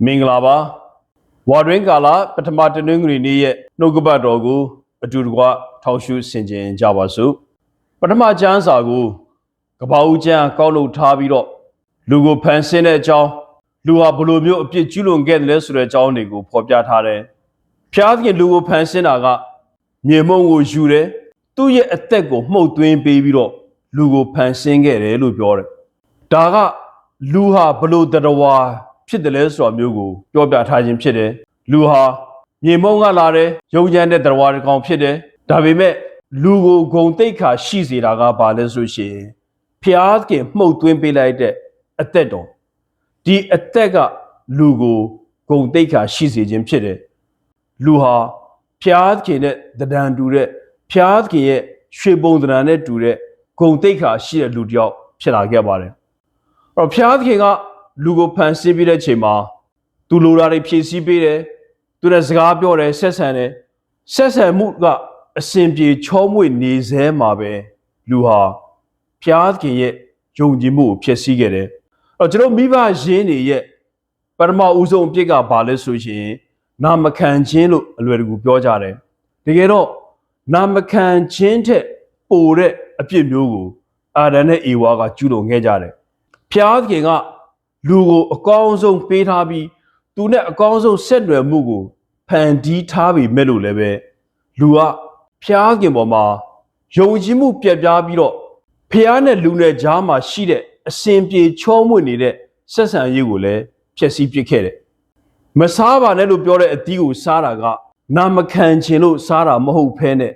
မင်္ဂလာပါဝါတွင်းကာလပထမတနင်္ဂနွေနေ့ရဲ့နှုတ်ကပတ်တော်ကိုအတူတကွထောက်ရှုဆင်ခြင်ကြပါစို့ပထမကျမ်းစာကိုကပ္ပဦးကျမ်းကောက်လုပ်ထားပြီးတော့လူကိုဖန်ဆင်းတဲ့အကြောင်းလူဟာဘယ်လိုမျိုးအပြစ်ကျူးလွန်ခဲ့တယ်လဲဆိုတဲ့အကြောင်းတွေကိုဖော်ပြထားတယ်ဖျားသခင်လူကိုဖန်ဆင်းတာကမြေမုံကိုယူတယ်သူ့ရဲ့အသက်ကိုမှုတ်သွင်းပေးပြီးတော့လူကိုဖန်ဆင်းခဲ့တယ်လို့ပြောတယ်ဒါကလူဟာဘယ်လိုတရဝါဖြစ်တယ်လဲဆိုတာမျိုးကိုပြောပြထားခြင်းဖြစ်တယ်လူဟာမြေမုံကလာတယ်ယုံကြည်တဲ့တရဝါတစ်ကောင်ဖြစ်တယ်ဒါပေမဲ့လူကိုဂုံတိတ်ခါရှိစေတာကဘာလဲဆိုရှင်ဖျားသခင်မှုတ်သွင်းပေးလိုက်တဲ့အသက်တော်ဒီအသက်ကလူကိုဂုံတိတ်ခါရှိစေခြင်းဖြစ်တယ်လူဟာဖျားသခင်နဲ့တဒံတူတဲ့ဖျားသခင်ရဲ့ရွှေပုံသဏ္ဍာန်နဲ့တူတဲ့ဂုံတိတ်ခါရှိတဲ့လူတစ်ယောက်ဖြစ်လာခဲ့ပါတယ်အဲ့တော့ဖျားသခင်ကလူကိုဖန်ဆင်းပြီးတဲ့အချိန်မှာသူလိုတာတွေဖြည့်ဆည်းပေးတယ်သူနဲ့စကားပြောတယ်ဆက်ဆံတယ်ဆက်ဆံမှုကအစဉ်ပြေချောမွေ့နေစေမှာပဲလူဟာဖျားသခင်ရဲ့ယုံကြည်မှုကိုဖျက်ဆီးခဲ့တယ်အဲ့တော့ကျွန်တော်မိဘရင်းတွေရဲ့ပထမဦးဆုံးအပြစ်ကဘာလဲဆိုရင်နာမခံခြင်းလို့အလွယ်တကူပြောကြတယ်တကယ်တော့နာမခံခြင်းထက်ပိုတဲ့အပြစ်မျိုးကိုအာဒံနဲ့အေဝါကကျူးလွန်ခဲ့ကြတယ်ဖျားသခင်ကလူကိုအကောင်းဆုံးပေးထားပြီးသူနဲ့အကောင်းဆုံးဆက်နွယ်မှုကိုဖန်တီးထားပြီးမဲ့လို့လည်းပဲလူကဖျားခင်ပေါ်မှာယုံကြည်မှုပြတ်ပြားပြီးတော့ဖျားနဲ့လူနဲ့ကြားမှာရှိတဲ့အစဉ်ပြေချောမွေ့နေတဲ့ဆက်ဆံရေးကိုလည်းဖျက်ဆီးပစ်ခဲ့တယ်မစားပါနဲ့လို့ပြောတဲ့အသီးကိုစားတာကနာမခံခြင်းလို့စားတာမဟုတ်ဘဲနဲ့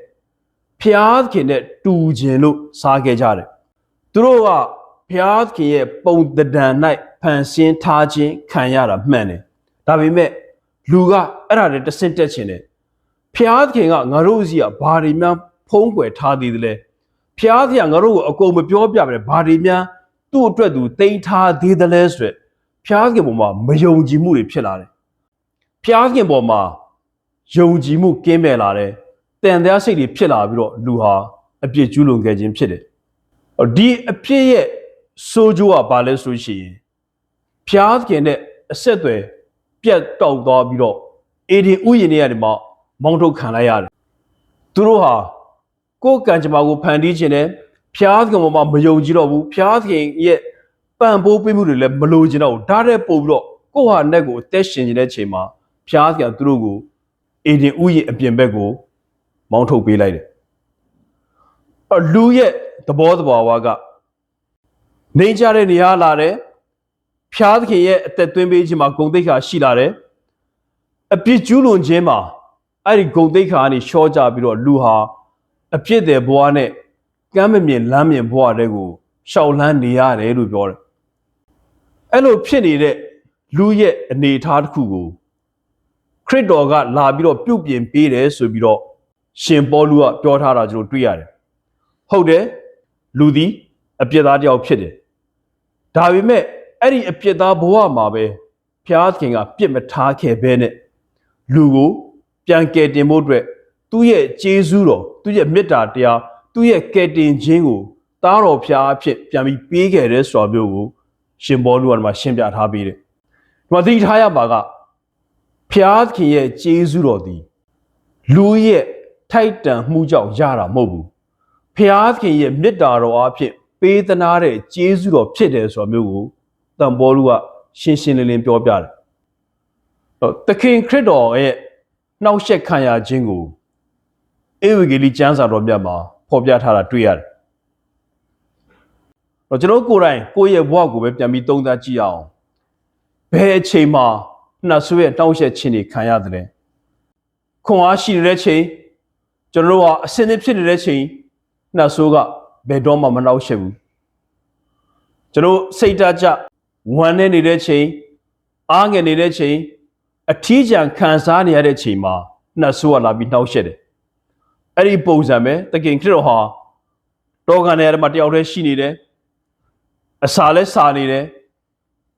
ဖျားခင်နဲ့တူခြင်းလို့စားခဲ့ကြတယ်သူတို့ကဖျားခင်ရဲ့ပုံသဏ္ဍာန်၌ဖန်ဆင်းထားခြင်းခံရတာမှန်တယ်ဒါပေမဲ့လူကအဲ့ဒါနဲ့တဆင့်တက်ခြင်းတယ်ဖျားခင်ကငါတို့စီကဘာတွေများဖုံးကွယ်ထားသေးတယ်လဲဖျားခင်ကငါတို့ကိုအကုန်မပြောပြပဲဘာတွေများသူ့အတွက်သူတိမ့်ထားသေးတယ်လဲဆိုရယ်ဖျားခင်ပေါ်မှာမယုံကြည်မှုတွေဖြစ်လာတယ်ဖျားခင်ပေါ်မှာယုံကြည်မှုကင်းမဲ့လာတယ်တန်တရားစိတ်တွေဖြစ်လာပြီးတော့လူဟာအပြစ်ကျူးလွန်ခဲ့ခြင်းဖြစ်တယ်ဒီအပြစ်ရဲ့ဆိုးကျိုးကဘာလဲဆိုရှင်ဖျားခင်နဲ့အဆက်အသွယ်ပြတ်တောက်သွားပြီးတော့အေဒီဥယျာဉ်တွေကနေမှမောင်းထုတ်ခံလိုက်ရတယ်သူတို့ဟာကိုယ်ကံကြမ္မာကိုဖန်တီးခြင်းနဲ့ဖျားခင်ပေါ်မှာမယုံကြည်တော့ဘူးဖျားခင်ရဲ့ပံ့ပိုးပေးမှုတွေလည်းမလိုချင်တော့ဘူးဒါတဲ့ပို့ပြီးတော့ကိုယ့်ဟာနဲ့ကိုအသက်ရှင်နေတဲ့အချိန်မှာဖျားခင်သူတို့ကိုအေဒီဥယျာဉ်အပြင်ဘက်ကိုမောင်းထုတ်ပေးလိုက်တယ်လူရဲ့သဘောတဘာဝကနေကြတဲ့နေရာလာတယ်ဖျားသခင်ရဲ့အသက်သွင်းပေးခြင်းမှာဂုဏ်သိက္ခာရှိလာတယ်အပြစ်ကျူးလွန်ခြင်းမှာအဲ့ဒီဂုဏ်သိက္ခာကနေရှော့ကြပြီးတော့လူဟာအပြစ်တဲ့ဘဝနဲ့ကမ်းမမြင်လမ်းမြင်ဘဝတွေကိုရှောက်လန်းနေရတယ်လို့ပြောတယ်အဲ့လိုဖြစ်နေတဲ့လူရဲ့အနေအထားတစ်ခုကိုခရစ်တော်ကလာပြီးတော့ပြုပြင်ပေးတယ်ဆိုပြီးတော့ရှင်ပေါလုကပြောထားတာကျွန်တော်တွေ့ရတယ်ဟုတ်တယ်လူသည်အပြစ်သားတစ်ယောက်ဖြစ်တယ်ဒါပေမဲ့အဲ့ဒီအပြစ်သားဘဝမှာပဲဖျားသခင်ကပြစ်မထားခဲ့ဘဲနဲ့လူကိုပြန်ကယ်တင်ဖို့အတွက်သူ့ရဲ့ကျေးဇူးတော်သူ့ရဲ့မေတ္တာတရားသူ့ရဲ့ကယ်တင်ခြင်းကိုသားတော်ဖျားအဖြစ်ပြန်ပြီးပေးခဲ့တဲ့ဆိုတာမျိုးကိုရှင်ပေါလုကဒီမှာရှင်းပြထားပေးတယ်ဒီမှာသိထားရပါကဖျားသခင်ရဲ့ကျေးဇူးတော်သည်လူရဲ့ထိုက်တန်မှုကြောင့်ရတာမဟုတ်ဘူးဖျားသခင်ရဲ့မေတ္တာတော်အဖြစ်ပေးသနာတဲ့ကျေးဇူးတော်ဖြစ်တယ်ဆိုတာမျိုးကိုတန်ပေါလုကရှင်းရှင်းလင်းလင်းပြောပြတယ်။သခင်ခရစ်တော်ရဲ့နှောက်ယှက်ခံရခြင်းကိုဧဝံဂေလိကျမ်းစာတော်မြတ်မှာဖော်ပြထားတာတွေ့ရတယ်။ကျွန်တော်ကိုယ်တိုင်ကိုယ့်ရဲ့ဘဝကိုပဲပြန်ပြီးသုံးသပ်ကြည့်အောင်။ဘယ်အချိန်မှာနှက်ဆွဲနှောက်ယှက်ခြင်းတွေခံရတယ်လဲ။ခွန်အားရှိနေတဲ့ချိန်ကျွန်တော်တို့ကအစင်းသစ်ဖြစ်နေတဲ့ချိန်နှက်ဆိုးကဘယ်တော့မှမနှောက်ယှက်ဘူးကျွန်တော်စိတ်ဓာတ်ကြဝမ်းနေနေတဲ့ချိန်အားငယ်နေတဲ့ချိန်အထီးကျန်ခံစားနေရတဲ့ချိန်မှာနှက်ဆိုးကလာပြီးနှောက်ယှက်တယ်အဲ့ဒီပုံစံပဲသခင်ခရစ်တော်ဟာတောကန်ထဲမှာတယောက်တည်းရှိနေတယ်အစာလဲစာနေတယ်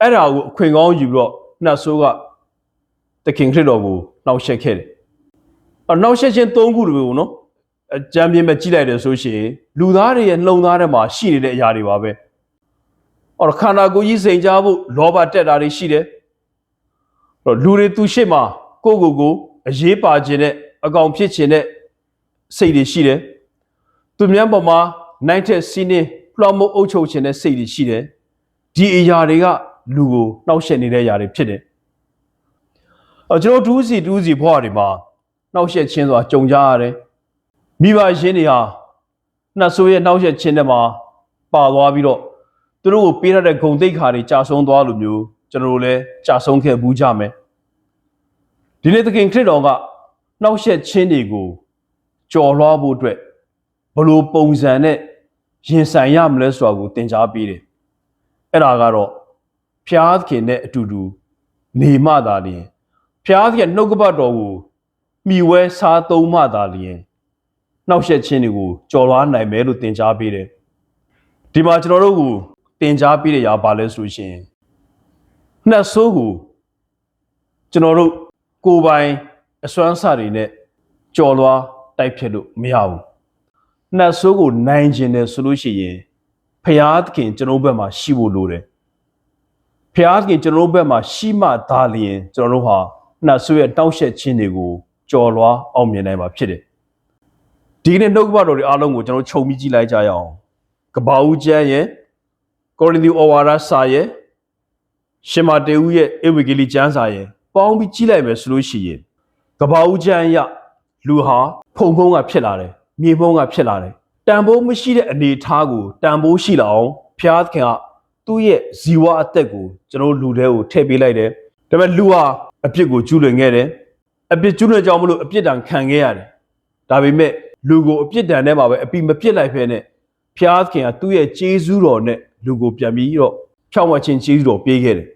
အဲ့ဒါကိုအခွင့်ကောင်းယူပြီးတော့နှက်ဆိုးကသခင်ခရစ်တော်ကိုနှောက်ယှက်ခဲ့တယ်နှောက်ယှက်ခြင်း၃ခုတွေကိုနော်အကြံပြင်းပဲကြည့်လိုက်တယ်ဆိုရှင်လူသားတွေရဲ့နှလုံးသားထဲမှာရှိနေတဲ့အရာတွေပါပဲခန္ဓာကိုယ်ကြီးစိန်ကြဖို့လောဘတက်တာတွေရှိတယ် လူတွေသူရှိမှကိုအရေးပါခြင်းနဲ့အကောင်ဖြစ်ခြင်းနဲ့စိတ်တွေရှိတယ်သူများပေါ်မှာနိုင်တဲ့စီးနေလွှမ်းမိုးအုပ်ချုပ်ခြင်းနဲ့စိတ်တွေရှိတယ်ဒီအရာတွေကလူကိုနှောက်ယှက်နေတဲ့အရာတွေဖြစ်တယ်ကျွန်တော်တူးစီဘဝတွေမှာနှောက်ယှက်ခြင်းဆိုတာကြုံကြရတယ်မိဘရင်းတွေဟာနှက်ဆိုးရဲ့နှောက်ယှက်ခြင်းတွေမှာပါသွားပြီးတော့သူတို့ကိုပေးရတဲ့ဂုဏ်သိက္ခာတွေကြာဆုံးသွားလို့မျိုးကျွန်တော်တို့လည်းကြာဆုံးခဲ့ဘူးကြမယ်ဒီနေ့သခင်ခရစ်တော်ကနှောက်ယှက်ခြင်းတွေကိုကြော်လွှားဖို့အတွက်ဘယ်လိုပုံစံနဲ့ရင်ဆိုင်ရမလဲဆိုတာကိုသင်ကြားပေးတယ်အဲ့ဒါကတော့ဖျားသခင်နဲ့အတူတူနေမှသာလျှင်ဖျားသခင်နှုတ်ကပတ်တော်ကိုမှီဝဲစားသုံးမှသာလျှင်နှောက်ယှက်ခြင်းတွေကိုကြော်လွှားနိုင်မယ်လို့သင်ကြားပေးတယ်ဒီမှာကျွန်တော်တို့ကိုသင်ကြားပေးတဲ့ຢာပါလဲဆိုရှင်နှက်ဆိုးကိုကျွန်တော်တို့ကိုယ်ပိုင်အစွမ်းစတွေနဲ့ကြော်လွှားတိုက်ဖြတ်လို့မရဘူးနှက်ဆိုးကိုနိုင်ခြင်းနဲ့ဆိုလို့ရှိရင်ဖျားသခင်ကျွန်တော်ဘက်မှာရှိဖို့လိုတယ်ဖျားသခင်ကျွန်တော်ဘက်မှာရှိမှသာလျင်ကျွန်တော်တို့ဟာနှက်ဆိုးရဲ့တောက်ရှက်ခြင်းတွေကိုကြော်လွှားအောင်မြင်နိုင်မှာဖြစ်တယ်ဒီနေ့နှုတ်ကပတ်တော်တွေအားလုံးကိုကျွန်တော်ခြုံပြီးကြည့်လိုက်ကြရအောင်ကပ္ပဦးကျမ်းရဲ့ကောရိန္သုဩဝါဒစာရဲ့ရှင်မာတေဦးရဲ့ဧဝံဂေလိကျမ်းစာရဲ့ပေါင်းပြီးကြည့်လိုက်မယ်ဆိုလို့ရှိရင်ကပ္ပဦးကျမ်းအရလူဟာဖုံဖုံးကဖြစ်လာတယ်မြေဖုံးကဖြစ်လာတယ်တန်ဖိုးမရှိတဲ့အနေအထားကိုတန်ဖိုးရှိလာအောင်ဘုရားသခင်ကသူ့ရဲ့ဇီဝအသက်ကိုကျွန်တော်လူတွေကိုထည့်ပေးလိုက်တယ်ဒါပေမဲ့လူဟာအပြစ်ကိုကျူးလွန်ခဲ့တယ်အပြစ်ကျူးလွန်ကြောင်းမလို့အပြစ်ဒဏ်ခံခဲ့ရတယ်ဒါပေမဲ့လူကိုအပြစ်ဒဏ်နဲ့မှာပဲအပြစ်မပြစ်လိုက်ဖဲနဲ့ဘုရားသခင်ကသူ့ရဲ့ကျေးဇူးတော်နဲ့လူကိုပြန်ပြီးတော့ဖြောင့်မတ်ခြင်းကျေးဇူးတော်ပေးခဲ့တယ်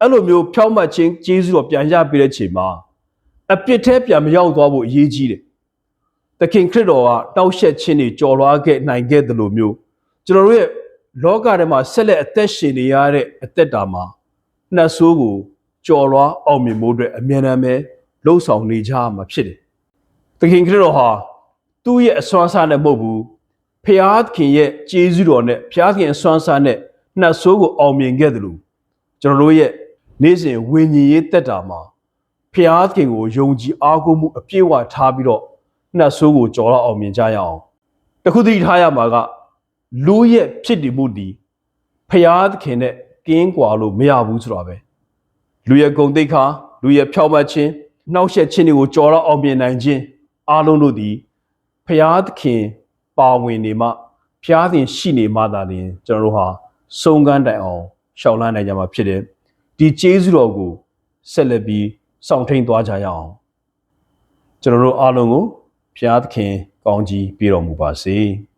အဲ့လိုမျိုးဖြောင့်မတ်ခြင်းကျေးဇူးတော်ပြန်ရပေးတဲ့ချိန်မှာအပြစ်ထဲပြန်မရောက်သွားဖို့အရေးကြီးတယ်သခင်ခရစ်တော်ကတောက်ရှက်ခြင်းတွေကြော်လွှားခဲ့နိုင်ခဲ့တယ်လို့မျိုးကျွန်တော်တို့ရဲ့လောကထဲမှာဆက်လက်အသက်ရှင်နေရတဲ့အသက်တာမှာနှက်ဆိုးကိုကြော်လွှားအောင်မြင်ဖို့အတွက်အမြဲတမ်းပဲလှုပ်ဆောင်နေကြမှာဖြစ်တယ်သခင်ခရစ်တော်ဟာသူ့ရဲ့အစွမ်းစားနဲ့မဟုတ်ဘူးဖျားသခင်ရဲ့ကျေးဇူးတော်နဲ့ဖျားသခင်အစွမ်းစားနဲ့နှက်ဆိုးကိုအောင်မြင်ခဲ့တယ်လို့ကျွန်တော်တို့ရဲ့နေ့စဉ်ဝိညာဉ်ရေးတက်တာမှာဖျားသခင်ကိုယုံကြည်အားကိုးမှုအပြည့်အဝထားပြီးတော့နှက်ဆိုးကိုကြော်လွှားအောင်မြင်ကြရအောင်တခုတည်းထားရမှာကလူရဲ့ဖြစ်တည်မှုဒီဖျားသခင်နဲ့ကင်းကွာလို့မရဘူးဆိုတာပဲလူရဲ့ဂုဏ်သိက္ခာလူရဲ့ဖြောင့်မတ်ခြင်းနှောက်ယှက်ခြင်းတွေကိုကြော်လွှားအောင်မြင်နိုင်ခြင်းအားလုံးတို့ဒီဖျားသခင်ပါဝင်နေမှဖျားသခင်ရှိနေမှသာလျှင်ကျွန်တော်တို့ဟာဆုံးကမ်းတိုင်အောင်ရှောင်လန်းနိုင်ကြမှာဖြစ်တယ်ဒီကျေးဇူးတော်ကိုဆက်လက်ပြီးစောင့်ထိန်သွားကြရအောင်ကျွန်တော်တို့အားလုံးကိုဘုရားသခင်ကောင်းကြီးပေးတော်မူပါစေ။